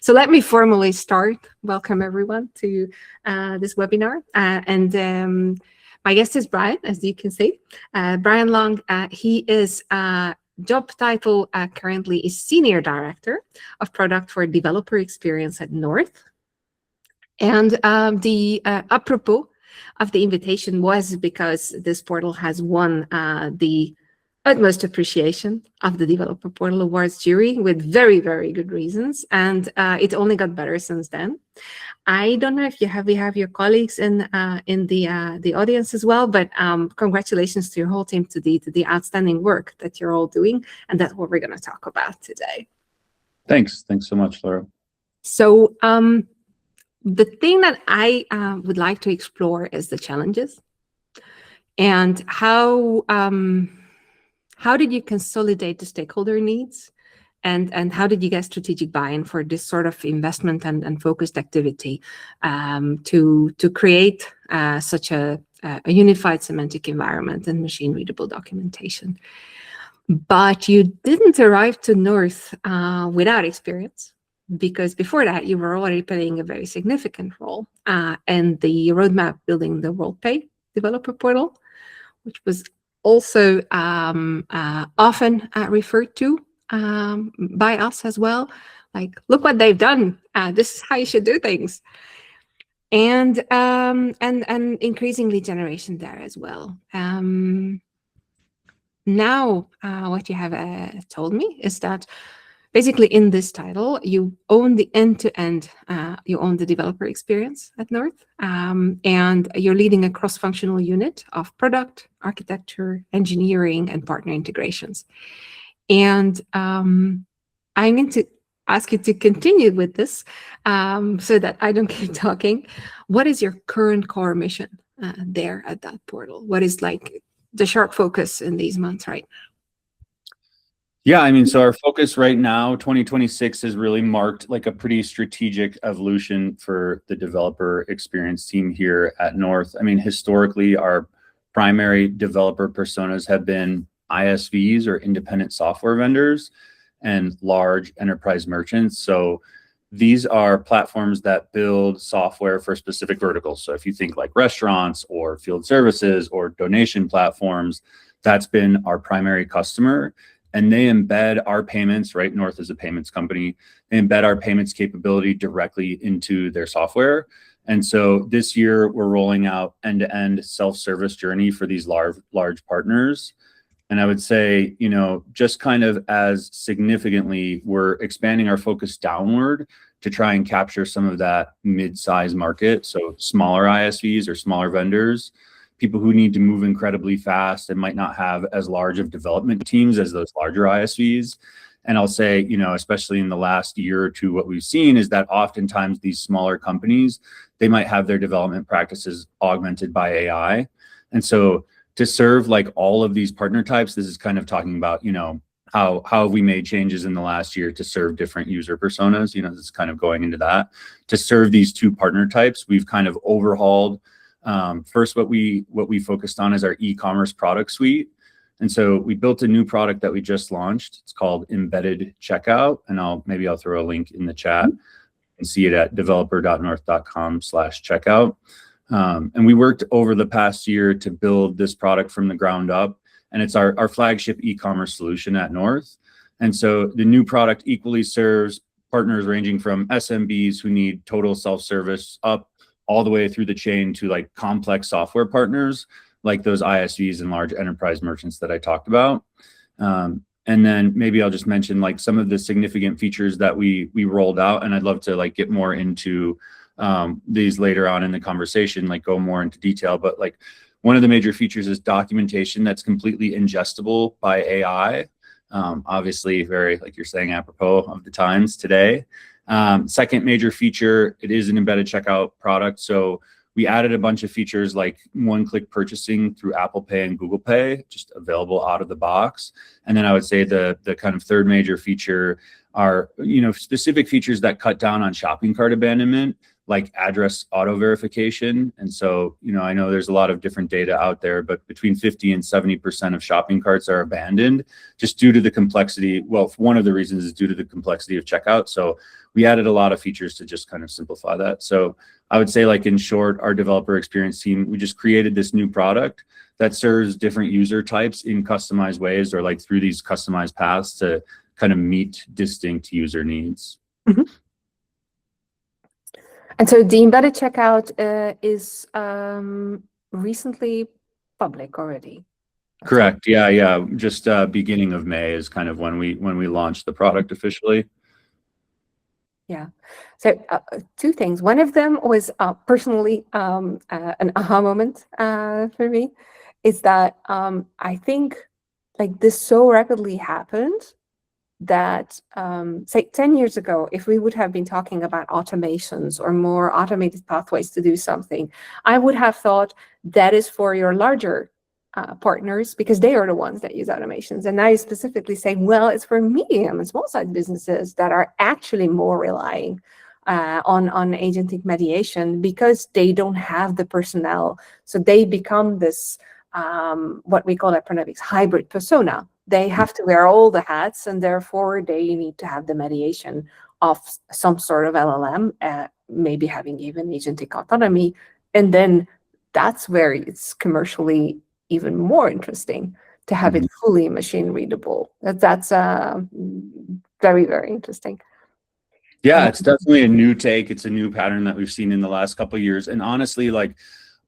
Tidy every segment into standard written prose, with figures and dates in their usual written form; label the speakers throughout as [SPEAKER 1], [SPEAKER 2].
[SPEAKER 1] So let me formally start. Welcome everyone to this webinar. My guest is Bryan, as you can see. Bryan Long, he is job title currently is Senior Director of Product for Developer Experience at North. And the apropos of the invitation was because this portal has won the utmost appreciation of the Developer Portal Awards jury with very, very good reasons. And it only got better since then. I don't know if we have your colleagues in the audience as well, but congratulations to your whole team to the outstanding work that you're all doing. And that's what we're going to talk about today.
[SPEAKER 2] Thanks so much, Laura.
[SPEAKER 1] So the thing that I would like to explore is the challenges and how did you consolidate the stakeholder needs, and how did you get strategic buy-in for this sort of investment and focused activity to create such a unified semantic environment and machine-readable documentation? But you didn't arrive to North without experience, because before that you were already playing a very significant role in the roadmap building the WorldPay developer portal, which was also often referred to by us as well. Like, look what they've done. This is how you should do things. And increasingly generation there as well. Now, what you have told me is that basically in this title, you own the end-to-end, you own the developer experience at North, and you're leading a cross-functional unit of product, architecture, engineering, and partner integrations. And I'm going to ask you to continue with this so that I don't keep talking. What is your current core mission there at that portal? What is like the sharp focus in these months right now?
[SPEAKER 2] Yeah, I mean, so our focus right now, 2026, has really marked like a pretty strategic evolution for the developer experience team here at North. I mean, historically, our primary developer personas have been ISVs or independent software vendors and large enterprise merchants. So these are platforms that build software for specific verticals. So if you think like restaurants or field services or donation platforms, that's been our primary customer. And they embed our payments, right? North is a payments company. They embed our payments capability directly into their software. And so this year we're rolling out end-to-end self-service journey for these large partners. And I would say, you know, just kind of as significantly, we're expanding our focus downward to try and capture some of that mid-size market. So smaller ISVs or smaller vendors, people who need to move incredibly fast and might not have as large of development teams as those larger ISVs. And I'll say, you know, especially in the last year or two, what we've seen is that oftentimes these smaller companies, they might have their development practices augmented by AI. And so to serve like all of these partner types, this is kind of talking about, you know, how have we made changes in the last year to serve different user personas? You know, this is kind of going into that. To serve these two partner types, we've kind of overhauled first, what we focused on is our e-commerce product suite. And so we built a new product that we just launched. It's called Embedded Checkout. And maybe I'll throw a link in the chat. You can see it at developer.north.com/checkout. And we worked over the past year to build this product from the ground up. And it's our flagship e-commerce solution at North. And so the new product equally serves partners ranging from SMBs who need total self-service up all the way through the chain to like complex software partners, like those ISVs and large enterprise merchants that I talked about. And then maybe I'll just mention like some of the significant features that we rolled out, and I'd love to like get more into these later on in the conversation, like go more into detail. But like one of the major features is documentation that's completely ingestible by AI. Obviously very, like you're saying, apropos of the times today. Second major feature, it is an embedded checkout product. So we added a bunch of features like one-click purchasing through Apple Pay and Google Pay, just available out of the box. And then I would say the kind of third major feature are, you know, specific features that cut down on shopping cart abandonment, like address auto verification. And so, I know there's a lot of different data out there, but between 50 and 70% of shopping carts are abandoned just due to the complexity. Well, one of the reasons is due to the complexity of checkout. So we added a lot of features to just kind of simplify that. So I would say, like, in short, our developer experience team, we just created this new product that serves different user types in customized ways, or like through these customized paths to kind of meet distinct user needs.
[SPEAKER 1] Mm-hmm. And so the embedded checkout is recently public already.
[SPEAKER 2] Correct. Yeah. Just beginning of May is kind of when we launched the product officially.
[SPEAKER 1] Yeah. So two things. One of them was personally an aha moment for me, is that I think like this so rapidly happened that say 10 years ago, if we would have been talking about automations or more automated pathways to do something, I would have thought that is for your larger partners, because they are the ones that use automations. And now you specifically say, well, it's for medium and small-sized businesses that are actually more relying on agentic mediation, because they don't have the personnel. So they become this, what we call at Pronovix, hybrid persona. They have to wear all the hats, and therefore they need to have the mediation of some sort of LLM, maybe having even agentic autonomy. And then that's where it's commercially even more interesting to have it fully machine readable. That's very, very interesting.
[SPEAKER 2] Yeah, it's definitely a new take. It's a new pattern that we've seen in the last couple of years. And honestly, like,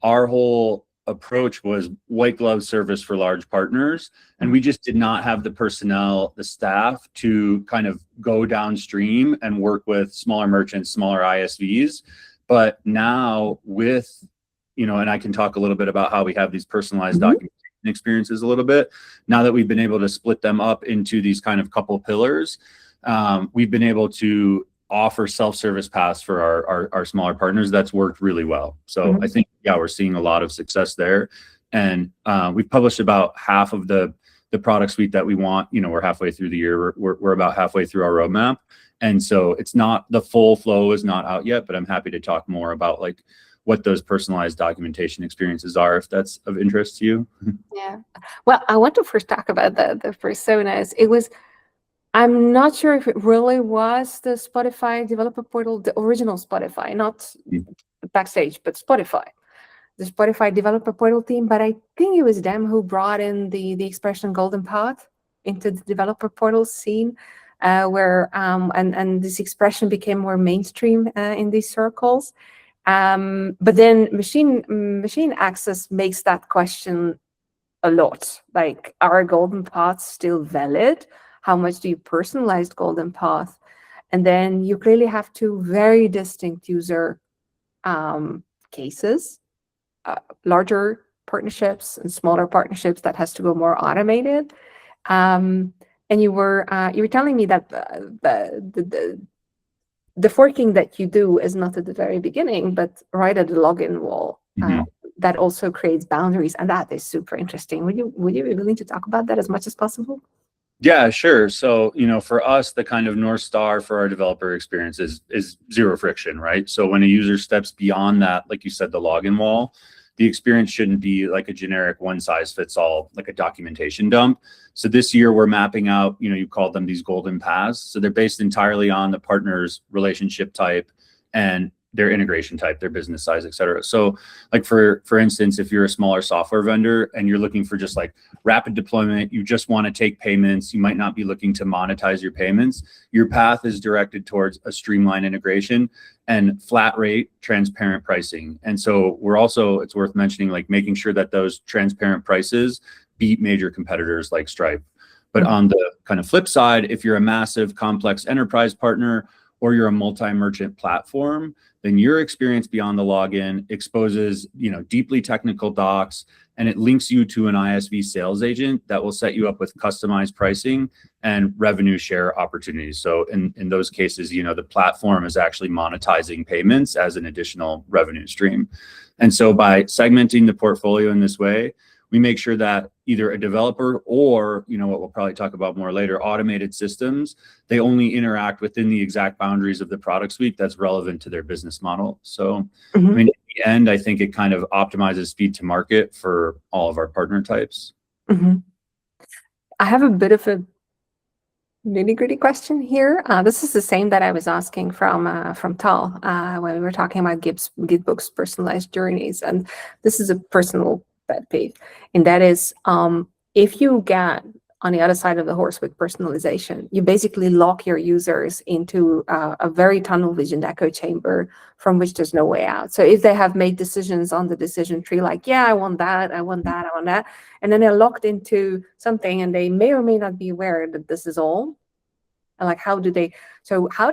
[SPEAKER 2] our whole approach was white glove service for large partners, and we just did not have the personnel, the staff, to kind of go downstream and work with smaller merchants, smaller ISVs. But now with, and I can talk a little bit about how we have these personalized documentation experiences a little bit. Now that we've been able to split them up into these kind of couple pillars, we've been able to offer self-service paths for our smaller partners. That's worked really well. So I think, we're seeing a lot of success there. And we've published about half of the product suite that we want. We're halfway through the year. We're about halfway through our roadmap. And so it's not, the full flow is not out yet, but I'm happy to talk more about like what those personalized documentation experiences are, if that's of interest to you.
[SPEAKER 1] Yeah. Well, I want to first talk about the personas. I'm not sure if it really was the Spotify developer portal, the original Spotify, not Backstage, but Spotify, the Spotify developer portal team. But I think it was them who brought in the expression golden path into the developer portal scene, where and this expression became more mainstream in these circles. But then machine access makes that question a lot. Like, are golden paths still valid? How much do you personalize golden path? And then you clearly have two very distinct user cases, larger partnerships and smaller partnerships that has to go more automated. And you were telling me that the forking that you do is not at the very beginning, but right at the login wall. That also creates boundaries, and that is super interesting. Would you be willing to talk about that as much as possible?
[SPEAKER 2] Yeah, sure. So, for us, the kind of North Star for our developer experience is zero friction, right? So when a user steps beyond that, like you said, the login wall, the experience shouldn't be like a generic one size fits all, like a documentation dump. So this year we're mapping out, you called them these golden paths. So they're based entirely on the partner's relationship type and their integration type, their business size, et cetera. So like for instance, if you're a smaller software vendor and you're looking for just like rapid deployment, you just want to take payments, you might not be looking to monetize your payments, your path is directed towards a streamlined integration and flat rate, transparent pricing. And so we're also, it's worth mentioning, like making sure that those transparent prices beat major competitors like Stripe. But on the kind of flip side, if you're a massive complex enterprise partner or you're a multi-merchant platform, then your experience beyond the login exposes, deeply technical docs, and it links you to an ISV sales agent that will set you up with customized pricing and revenue share opportunities. So in those cases, the platform is actually monetizing payments as an additional revenue stream. And so by segmenting the portfolio in this way, we make sure that either a developer or, what we'll probably talk about more later, automated systems, they only interact within the exact boundaries of the product suite that's relevant to their business model. So, I mean, in the end, I think it kind of optimizes speed to market for all of our partner types.
[SPEAKER 1] I have a bit of a nitty-gritty question here. This is the same that I was asking from Tal when we were talking about Gitbook's personalized journeys, and this is a personal pet peeve, and that is if you get on the other side of the horse with personalization, you basically lock your users into a very tunnel visioned echo chamber from which there's no way out. So if they have made decisions on the decision tree, like, yeah, I want that, I want that, I want that, and then they're locked into something and they may or may not be aware that this is all. And like, how do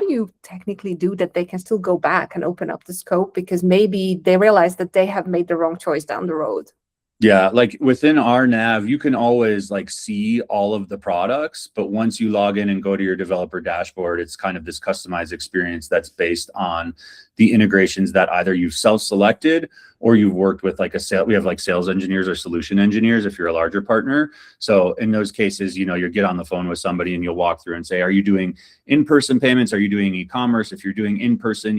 [SPEAKER 1] you technically do that they can still go back and open up the scope because maybe they realize that they have made the wrong choice down the road?
[SPEAKER 2] Yeah, like within our nav, you can always like see all of the products, but once you log in and go to your developer dashboard, it's kind of this customized experience that's based on the integrations that either you've self-selected or you've worked with like we have like sales engineers or solution engineers if you're a larger partner. So in those cases, you get on the phone with somebody and you'll walk through and say, are you doing in-person payments? Are you doing e-commerce? If you're doing in-person,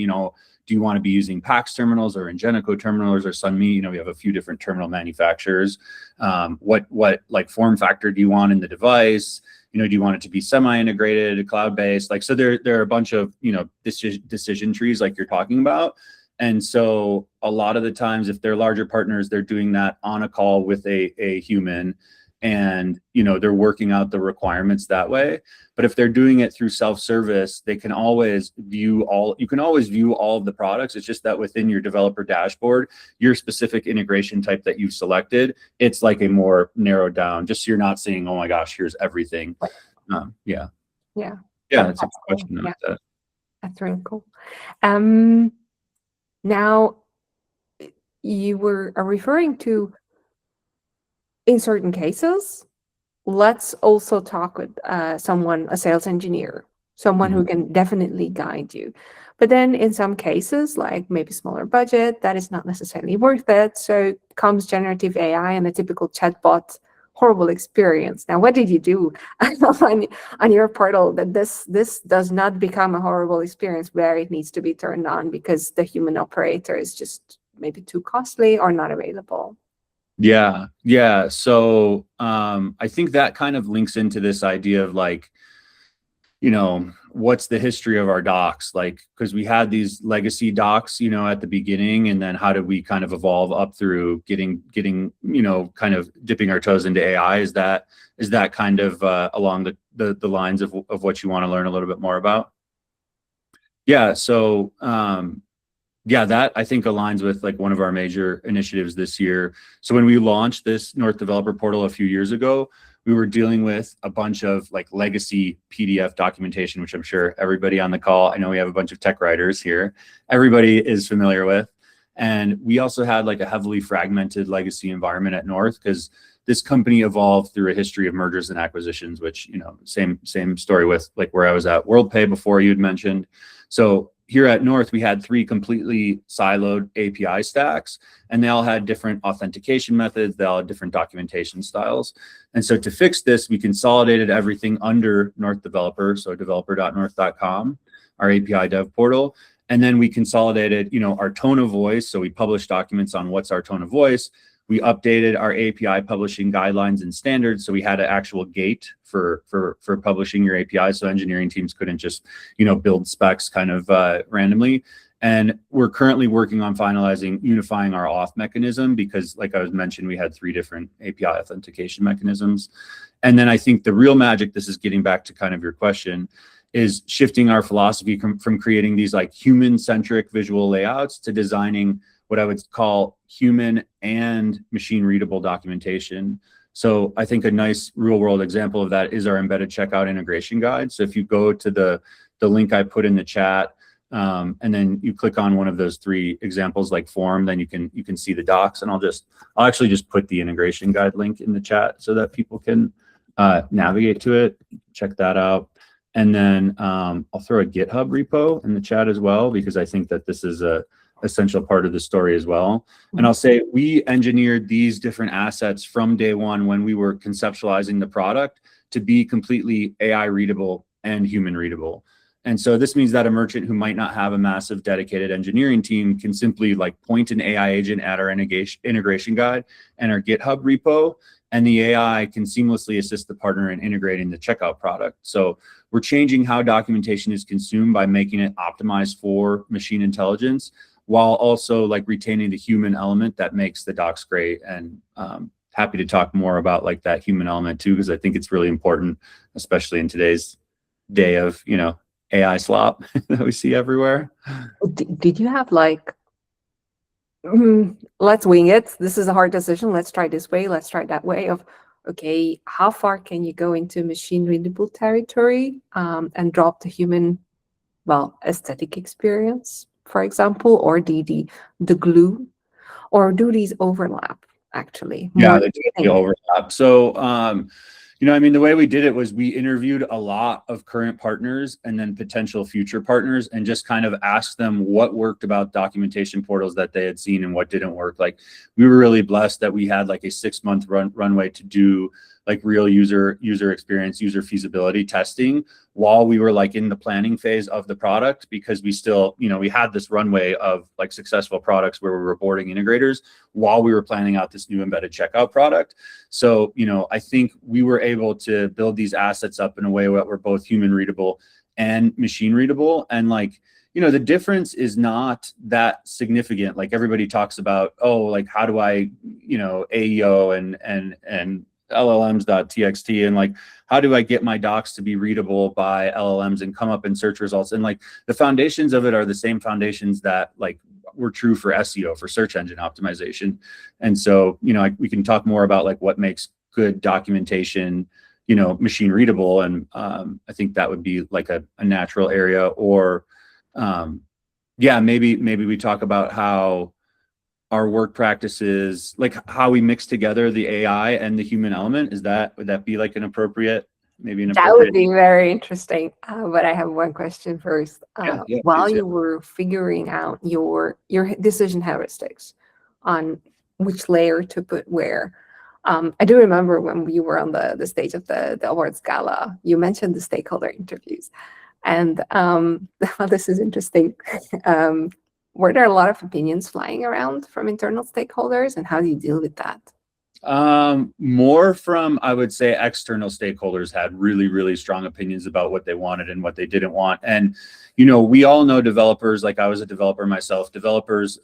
[SPEAKER 2] do you want to be using PAX terminals or Ingenico terminals or Sunmi? We have a few different terminal manufacturers. What like form factor do you want in the device? Do you want it to be semi-integrated, cloud-based? Like, so there are a bunch of, decision trees like you're talking about. And so a lot of the times, if they're larger partners, they're doing that on a call with a human, and they're working out the requirements that way. But if they're doing it through self-service, you can always view all of the products. It's just that within your developer dashboard, your specific integration type that you've selected, it's like a more narrowed down, just so you're not saying, oh my gosh, here's everything. Yeah, that's a good question.
[SPEAKER 1] Yeah. That's really cool. Now you were referring to, in certain cases, let's also talk with a sales engineer, someone who can definitely guide you. But then in some cases, like maybe smaller budget, that is not necessarily worth it. So comes generative AI and a typical chatbot horrible experience. Now, what did you do on your portal that this does not become a horrible experience where it needs to be turned on because the human operator is just maybe too costly or not available?
[SPEAKER 2] Yeah. So I think that kind of links into this idea of like, what's the history of our docs? Like, because we had these legacy docs, at the beginning, and then how did we kind of evolve up through getting, kind of dipping our toes into AI? Is that kind of along the lines of what you want to learn a little bit more about? Yeah. So that I think aligns with like one of our major initiatives this year. So when we launched this North Developer Portal a few years ago, we were dealing with a bunch of like legacy PDF documentation, which I'm sure everybody on the call, I know we have a bunch of tech writers here, everybody is familiar with. And we also had like a heavily fragmented legacy environment at North because this company evolved through a history of mergers and acquisitions, which, same story with like where I was at WorldPay before you'd mentioned. So here at North, we had 3 completely siloed API stacks, and they all had different authentication methods. They all had different documentation styles. And so to fix this, we consolidated everything under North Developer, so developer.north.com, our API dev portal. And then we consolidated, our tone of voice. So we published documents on what's our tone of voice. We updated our API publishing guidelines and standards. So we had an actual gate for publishing your API. So engineering teams couldn't just, build specs kind of randomly. And we're currently working on unifying our auth mechanism because, like I was mentioned, we had 3 different API authentication mechanisms. And then I think the real magic, this is getting back to kind of your question, is shifting our philosophy from creating these like human-centric visual layouts to designing what I would call human and machine readable documentation. So I think a nice real world example of that is our embedded checkout integration guide. So if you go to the link I put in the chat, and then you click on one of those 3 examples like form, then you can see the docs. And I'll actually just put the integration guide link in the chat so that people can navigate to it, check that out. And then I'll throw a GitHub repo in the chat as well, because I think that this is a essential part of the story as well. And I'll say we engineered these different assets from day one when we were conceptualizing the product to be completely AI readable and human readable. And so this means that a merchant who might not have a massive dedicated engineering team can simply like point an AI agent at our integration guide and our GitHub repo, and the AI can seamlessly assist the partner in integrating the checkout product. So we're changing how documentation is consumed by making it optimized for machine intelligence, while also like retaining the human element that makes the docs great. And happy to talk more about like that human element too, because I think it's really important, especially in today's day of, you know, AI slop that we see everywhere.
[SPEAKER 1] Did you have like, let's wing it. This is a hard decision. Let's try this way. Let's try that way of, okay, how far can you go into machine readable territory and drop the human, well, aesthetic experience, for example, or the glue, or do these overlap actually?
[SPEAKER 2] Yeah, they totally overlap. So, you know, I mean, the way we did it was we interviewed a lot of current partners and then potential future partners and just kind of asked them what worked about documentation portals that they had seen and what didn't work. Like, we were really blessed that we had like a 6-month runway to do like real user experience, user feasibility testing while we were like in the planning phase of the product, because we still, you know, we had this runway of like successful products where we were boarding integrators while we were planning out this new embedded checkout product. So, you know, I think we were able to build these assets up in a way that were both human readable and machine readable. And like, you know, the difference is not that significant. Like everybody talks about, oh, like how do I, you know, AEO and LLMs.txt, and like, how do I get my docs to be readable by LLMs and come up in search results? And like the foundations of it are the same foundations that like were true for SEO, for search engine optimization. And so, you know, we can talk more about like what makes good documentation, you know, machine readable. And I think that would be like a natural area. Or yeah, maybe we talk about how our work practices, like how we mix together the AI and the human element. Would that be like an appropriate,
[SPEAKER 1] That would be very interesting. But I have one question first. While you were figuring out your decision heuristics on which layer to put where, I do remember when we were on the stage of the awards gala, you mentioned the stakeholder interviews. And well, this is interesting. Were there a lot of opinions flying around from internal stakeholders, and how do you deal with that?
[SPEAKER 2] More from, I would say, external stakeholders had really, really strong opinions about what they wanted and what they didn't want. And, you know, we all know developers, like I was a developer myself, developers,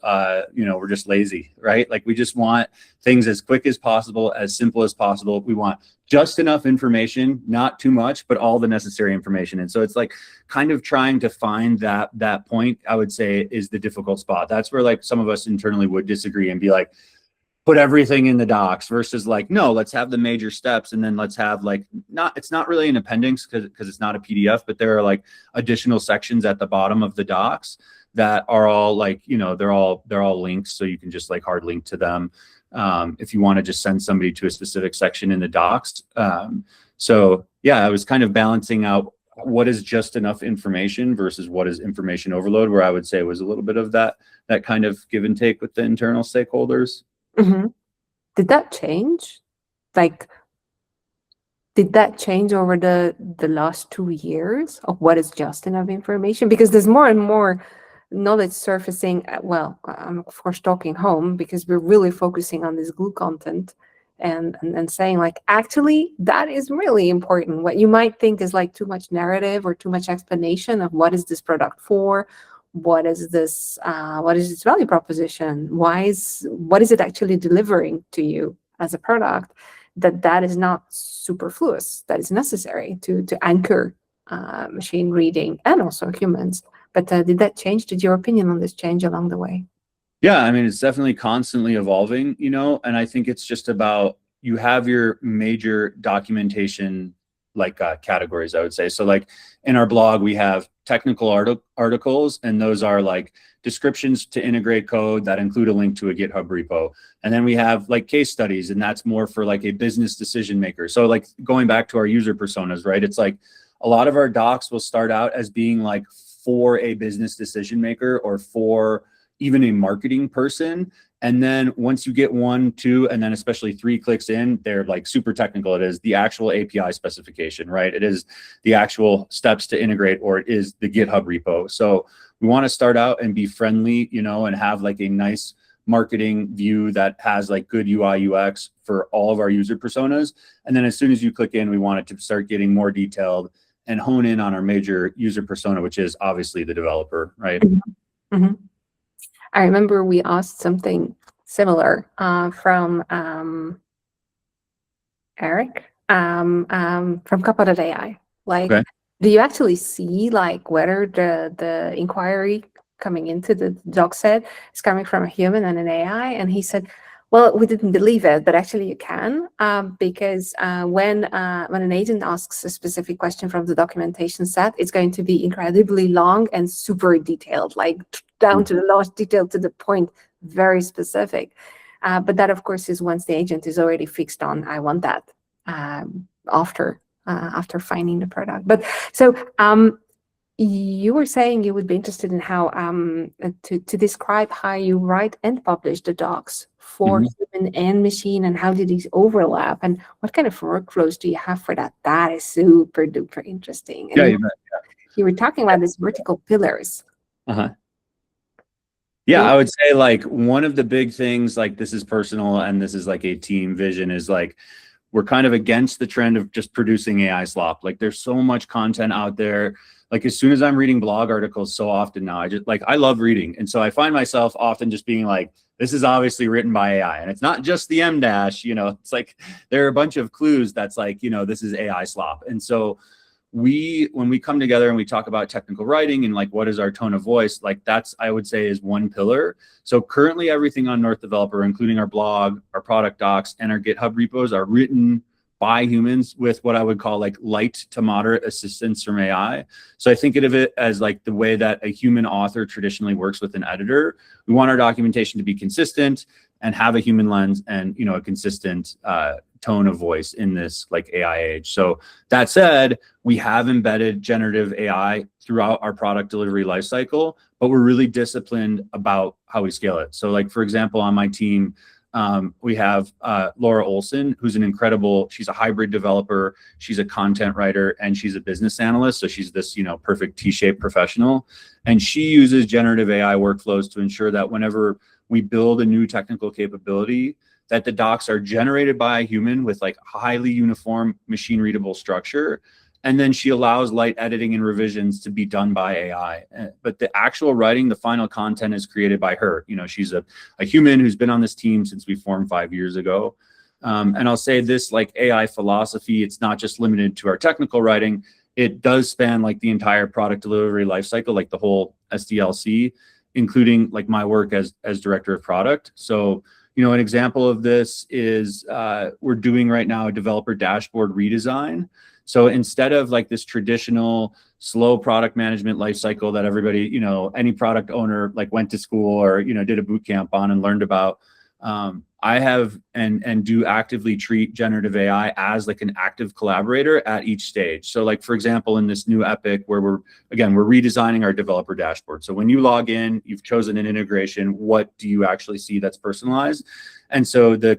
[SPEAKER 2] you know, we're just lazy, right? Like we just want things as quick as possible, as simple as possible. We want just enough information, not too much, but all the necessary information. And so it's like kind of trying to find that point, I would say, is the difficult spot. That's where like some of us internally would disagree and be like, put everything in the docs, versus like, no, let's have the major steps. And then let's have like, it's not really an appendix because it's not a PDF, but there are like additional sections at the bottom of the docs that are all like, you know, they're all links. So you can just like hard link to them if you want to just send somebody to a specific section in the docs. So yeah, I was kind of balancing out what is just enough information versus what is information overload, where I would say was a little bit of that kind of give and take with the internal stakeholders.
[SPEAKER 1] Mm-hmm. Did that change? Like, did that change over the last 2 years of what is just enough information? Because there's more and more knowledge surfacing. Well, I'm of course talking home because we're really focusing on this glue content and saying like, actually, that is really important. What you might think is like too much narrative or too much explanation of what is this product for, what is this value proposition, what is it actually delivering to you as a product, that is not superfluous, that is necessary to anchor machine reading and also humans. But did that change? Did your opinion on this change along the way?
[SPEAKER 2] Yeah, I mean, it's definitely constantly evolving, you know, and I think it's just about, you have your major documentation like categories, I would say. So like in our blog, we have technical articles, and those are like descriptions to integrate code that include a link to a GitHub repo. And then we have like case studies, and that's more for like a business decision maker. So like going back to our user personas, right? It's like a lot of our docs will start out as being like for a business decision maker or for, even a marketing person. And then once you get 1, 2, and then especially 3 clicks in, they're like super technical. It is the actual API specification, right? It is the actual steps to integrate, or it is the GitHub repo. So we want to start out and be friendly, you know, and have like a nice marketing view that has like good UI UX for all of our user personas. And then as soon as you click in, we want it to start getting more detailed and hone in on our major user persona, which is obviously the developer, right?
[SPEAKER 1] Mm-hmm. I remember we asked something similar from Eric from Kappa.ai. Like,
[SPEAKER 2] Okay.
[SPEAKER 1] do you actually see like whether the inquiry coming into the doc set is coming from a human and an AI? And he said, well, we didn't believe it, but actually you can, because when an agent asks a specific question from the documentation set, it's going to be incredibly long and super detailed, like down to the last detail, to the point, very specific. But that, of course, is once the agent is already fixed on, I want that after finding the product. But so you were saying you would be interested in how to describe how you write and publish the docs for human and machine, and how do these overlap, and what kind of workflows do you have for that? That is super duper interesting. And
[SPEAKER 2] Yeah, you bet.
[SPEAKER 1] you were talking about these vertical pillars.
[SPEAKER 2] Yeah, I would say like one of the big things, like this is personal and this is like a team vision, is like we're kind of against the trend of just producing AI slop. Like there's so much content out there. Like as soon as I'm reading blog articles so often now, I love reading. And so I find myself often just being like, this is obviously written by AI. And it's not just the M dash, you know, it's like there are a bunch of clues that's like, you know, this is AI slop. And so when we come together and we talk about technical writing and like what is our tone of voice, like that's, I would say, is one pillar. So currently everything on North Developer, including our blog, our product docs, and our GitHub repos, are written by humans with what I would call like light to moderate assistance from AI. So I think of it as like the way that a human author traditionally works with an editor. We want our documentation to be consistent and have a human lens and, you know, a consistent tone of voice in this like AI age. So that said, we have embedded generative AI throughout our product delivery lifecycle, but we're really disciplined about how we scale it. So like, for example, on my team, we have Laura Olson, who's she's a hybrid developer, she's a content writer, and she's a business analyst. So she's this, you know, perfect T-shaped professional. And she uses generative AI workflows to ensure that whenever we build a new technical capability, that the docs are generated by a human with like highly uniform machine readable structure. And then she allows light editing and revisions to be done by AI. But the actual writing, the final content, is created by her. You know, she's a human who's been on this team since we formed 5 years ago. And I'll say this, like AI philosophy, it's not just limited to our technical writing. It does span like the entire product delivery lifecycle, like the whole SDLC, including like my work as director of product. So, you know, an example of this is we're doing right now a developer dashboard redesign. So instead of like this traditional slow product management lifecycle that everybody, you know, any product owner like went to school or, you know, did a boot camp on and learned about, I have and do actively treat generative AI as like an active collaborator at each stage. So like, for example, in this new Epic where we're redesigning our developer dashboard. So when you log in, you've chosen an integration, what do you actually see that's personalized? And so the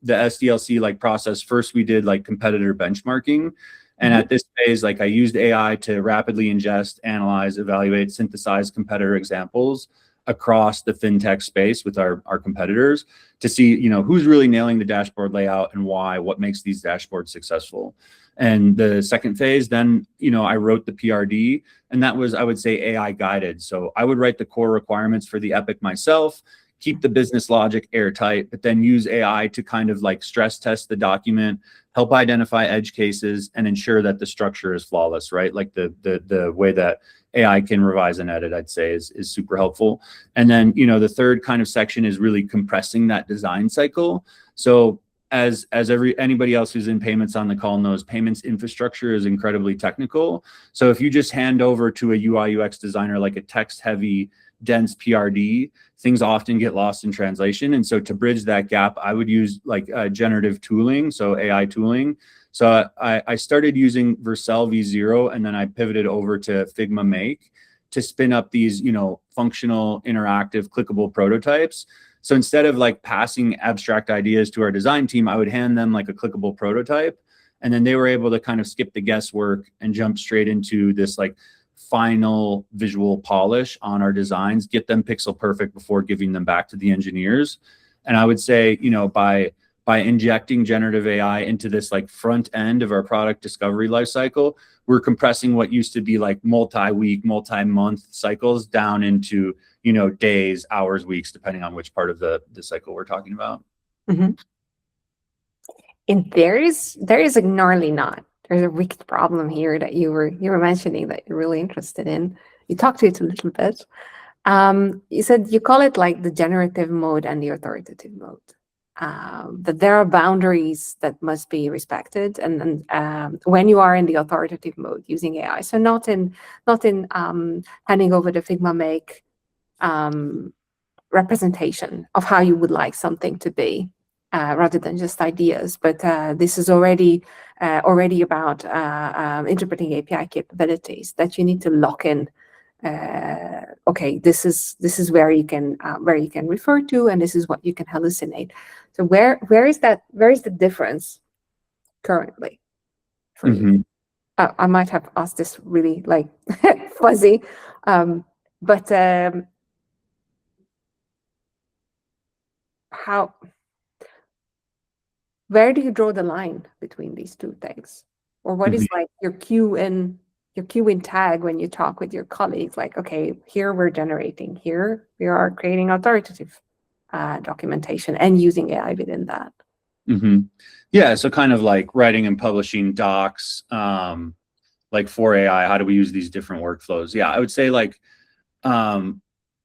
[SPEAKER 2] SDLC like process, first we did like competitor benchmarking. And at this phase, like I used AI to rapidly ingest, analyze, evaluate, synthesize competitor examples across the fintech space with our competitors to see, you know, who's really nailing the dashboard layout and why, what makes these dashboards successful. And the second phase, then, you know, I wrote the PRD, and that was, I would say, AI guided. So I would write the core requirements for the Epic myself, keep the business logic airtight, but then use AI to kind of like stress test the document, help identify edge cases, and ensure that the structure is flawless, right? Like the way that AI can revise and edit, I'd say is super helpful. And then, you know, the third kind of section is really compressing that design cycle. So as anybody else who's in payments on the call knows, payments infrastructure is incredibly technical. So if you just hand over to a UI UX designer like a text heavy, dense PRD, things often get lost in translation. And so to bridge that gap, I would use like generative tooling, so AI tooling. So I started using Vercel V0, and then I pivoted over to Figma Make. to spin up these, functional, interactive, clickable prototypes. So instead of like passing abstract ideas to our design team, I would hand them like a clickable prototype, and then they were able to kind of skip the guesswork and jump straight into this like final visual polish on our designs, get them pixel perfect before giving them back to the engineers. And I would say, by injecting generative AI into this like front end of our product discovery lifecycle, we're compressing what used to be like multi-week, multi-month cycles down into, days, hours, weeks, depending on which part of the cycle we're talking about.
[SPEAKER 1] Mm-hmm. And there is a gnarly knot. There's a wicked problem here that you were mentioning that you're really interested in. You talked to it a little bit. You said you call it like the generative mode and the authoritative mode. That there are boundaries that must be respected, and when you are in the authoritative mode using AI, so not in handing over the Figma make representation of how you would like something to be, rather than just ideas, but this is already about interpreting API capabilities that you need to lock in. Okay, this is where you can refer to, and this is what you can hallucinate. So where is the difference currently for you? I might have asked this really like fuzzy, but where do you draw the line between these two things? Or what is like your cue in tag when you talk with your colleagues? Like, okay, here we're generating, here we are creating authoritative documentation and using AI within that.
[SPEAKER 2] Yeah, so kind of like writing and publishing docs, like for AI, how do we use these different workflows? Yeah, I would say like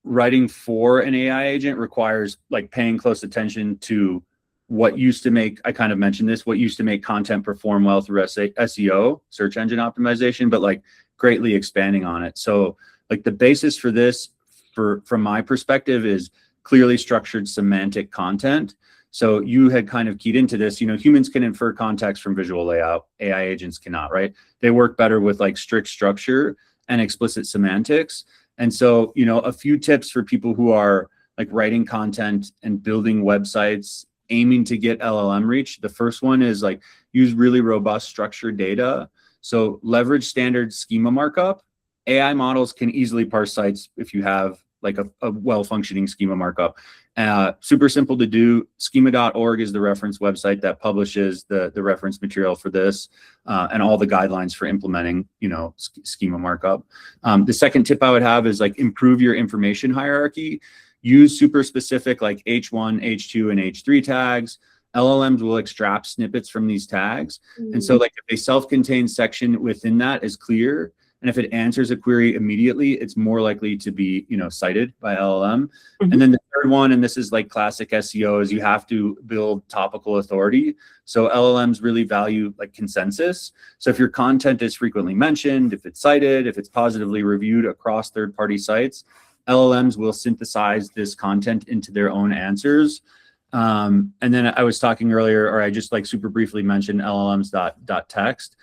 [SPEAKER 2] writing for an AI agent requires like paying close attention to what used to make, I kind of mentioned this, what used to make content perform well through SEO, search engine optimization, but like greatly expanding on it. So like the basis for this, from my perspective, is clearly structured semantic content. So you had kind of keyed into this, humans can infer context from visual layout, AI agents cannot, right? They work better with like strict structure and explicit semantics. And so, a few tips for people who are like writing content and building websites aiming to get LLM reach. The first one is like use really robust structured data. So leverage standard schema markup. AI models can easily parse sites if you have like a well-functioning schema markup. Super simple to do. Schema.org is the reference website that publishes the reference material for this and all the guidelines for implementing, schema markup. The second tip I would have is like improve your information hierarchy. Use super specific like H1, H2, and H3 tags. LLMs will extract snippets from these tags. And so like if a self-contained section within that is clear, and if it answers a query immediately, it's more likely to be, cited by LLM. And then the third one, and this is like classic SEO, is you have to build topical authority. So LLMs really value like consensus. So if your content is frequently mentioned, if it's cited, if it's positively reviewed across third-party sites, LLMs will synthesize this content into their own answers. And then I was talking earlier, or I just like super briefly mentioned LLMs.text.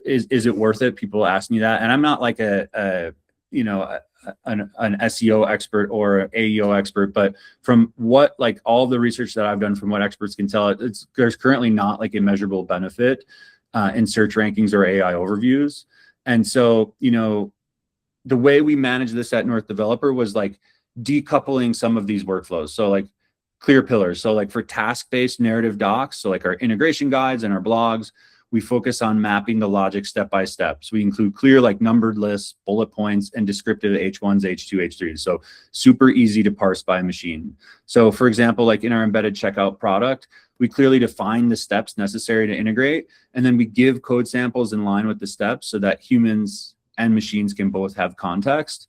[SPEAKER 2] Is it worth it? People ask me that, and I'm not like an SEO expert or AEO expert, but from what like all the research that I've done, from what experts can tell, there's currently not like a measurable benefit in search rankings or AI overviews. And so, the way we manage this at North Developer was like decoupling some of these workflows. So like clear pillars. So like for task-based narrative docs, so like our integration guides and our blogs, we focus on mapping the logic step by step. So we include clear like numbered lists, bullet points, and descriptive H1s, H2, H3s. So super easy to parse by machine. So for example, like in our embedded checkout product, we clearly define the steps necessary to integrate, and then we give code samples in line with the steps so that humans and machines can both have context.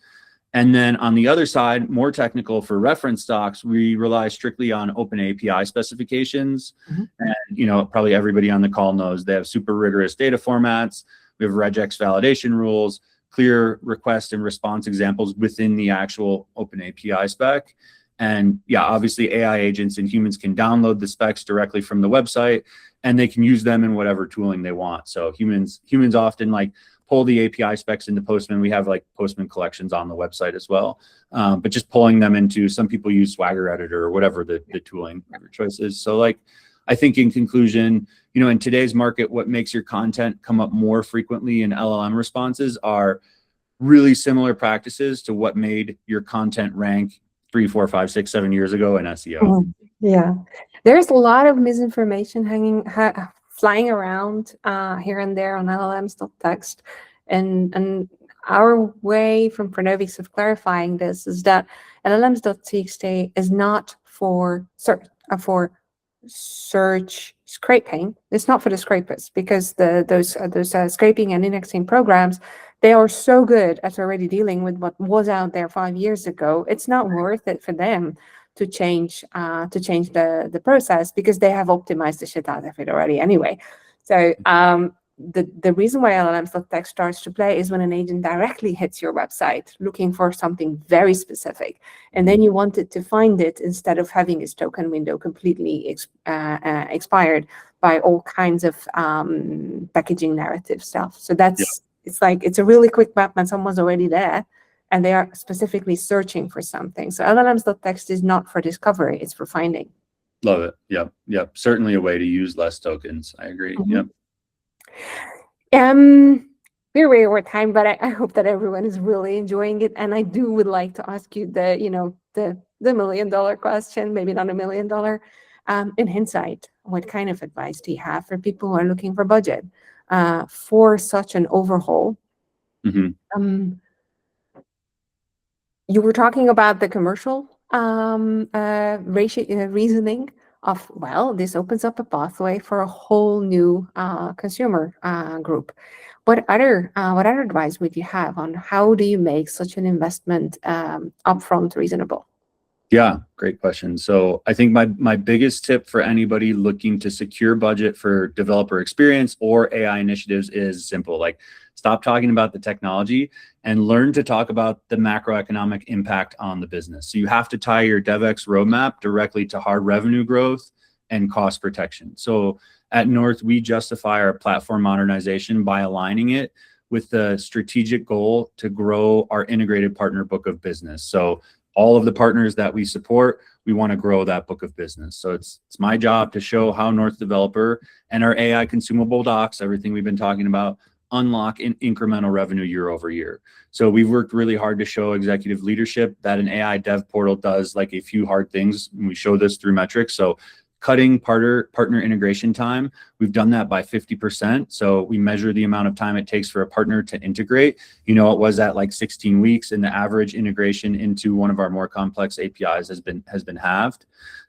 [SPEAKER 2] And then on the other side, more technical for reference docs, we rely strictly on open API specifications. And, probably everybody on the call knows they have super rigorous data formats. We have regex validation rules, clear request and response examples within the actual open API spec. And yeah, obviously AI agents and humans can download the specs directly from the website, and they can use them in whatever tooling they want. So humans often like pull the API specs into Postman. We have like Postman collections on the website as well. But just pulling them into, some people use Swagger Editor or whatever the tooling of your choice is. So like, I think in conclusion, in today's market, what makes your content come up more frequently in LLM responses are really similar practices to what made your content rank 3, 4, 5, 6, 7 years ago in SEO.
[SPEAKER 1] Yeah, there's a lot of misinformation flying around here and there on LLMs.txt, and our way from Pronovix of clarifying this is that LLMs.txt is not for search scraping. It's not for the scrapers, because those scraping and indexing programs, they are so good at already dealing with what was out there 5 years ago. It's not worth it for them to change the process, because they have optimized the shit out of it already anyway. So the reason why LLMs.txt starts to play is when an agent directly hits your website looking for something very specific, and then you want it to find it instead of having its token window completely expired by all kinds of packaging narrative stuff. So that's it's a really quick map when someone's already there and they are specifically searching for something. So LLMs.txt is not for discovery, it's for finding.
[SPEAKER 2] Love it. Yep. Certainly a way to use less tokens. I agree. Yep.
[SPEAKER 1] We're way over time, but I hope that everyone is really enjoying it. And I would like to ask you the $1 million question, maybe not $1 million. In hindsight, what kind of advice do you have for people who are looking for budget for such an overhaul? You were talking about the commercial reasoning of, well, this opens up a pathway for a whole new consumer group. What other advice would you have on how do you make such an investment upfront reasonable?
[SPEAKER 2] Yeah, great question. So I think my biggest tip for anybody looking to secure budget for developer experience or AI initiatives is simple. Like, stop talking about the technology and learn to talk about the macroeconomic impact on the business. So you have to tie your DevEx roadmap directly to hard revenue growth and cost protection. So at North, we justify our platform modernization by aligning it with the strategic goal to grow our integrated partner book of business. So all of the partners that we support, we want to grow that book of business. So it's my job to show how North Developer and our AI consumable docs, everything we've been talking about, unlock incremental revenue year over year. So we've worked really hard to show executive leadership that an AI dev portal does like a few hard things. And we show this through metrics. So cutting partner integration time, we've done that by 50%. So we measure the amount of time it takes for a partner to integrate. It was at like 16 weeks, and the average integration into one of our more complex APIs has been halved.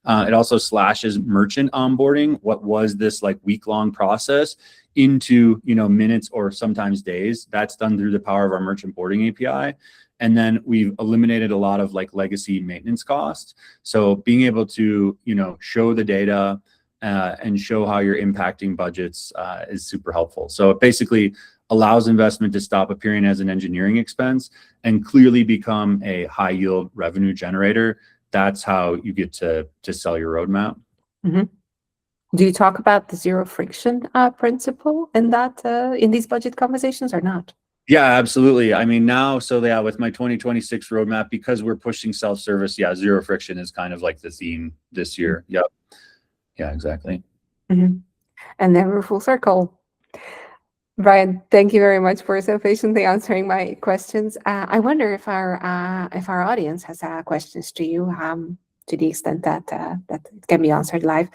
[SPEAKER 2] It also slashes merchant onboarding, what was this like week-long process, into minutes or sometimes days. That's done through the power of our merchant boarding API. And then we've eliminated a lot of like legacy maintenance costs. So being able to, show the data and show how you're impacting budgets is super helpful. So it basically allows investment to stop appearing as an engineering expense and clearly become a high yield revenue generator. That's how you get to sell your roadmap.
[SPEAKER 1] Mm-hmm. Do you talk about the zero friction principle in these budget conversations or not?
[SPEAKER 2] Yeah, absolutely. I mean, now, with my 2026 roadmap, because we're pushing self-service, zero friction is kind of like the theme this year. Yep. Yeah, exactly.
[SPEAKER 1] Mm-hmm. And then we're full circle. Bryan, thank you very much for so patiently answering my questions. I wonder if our audience has questions to you, to the extent that it can be answered live.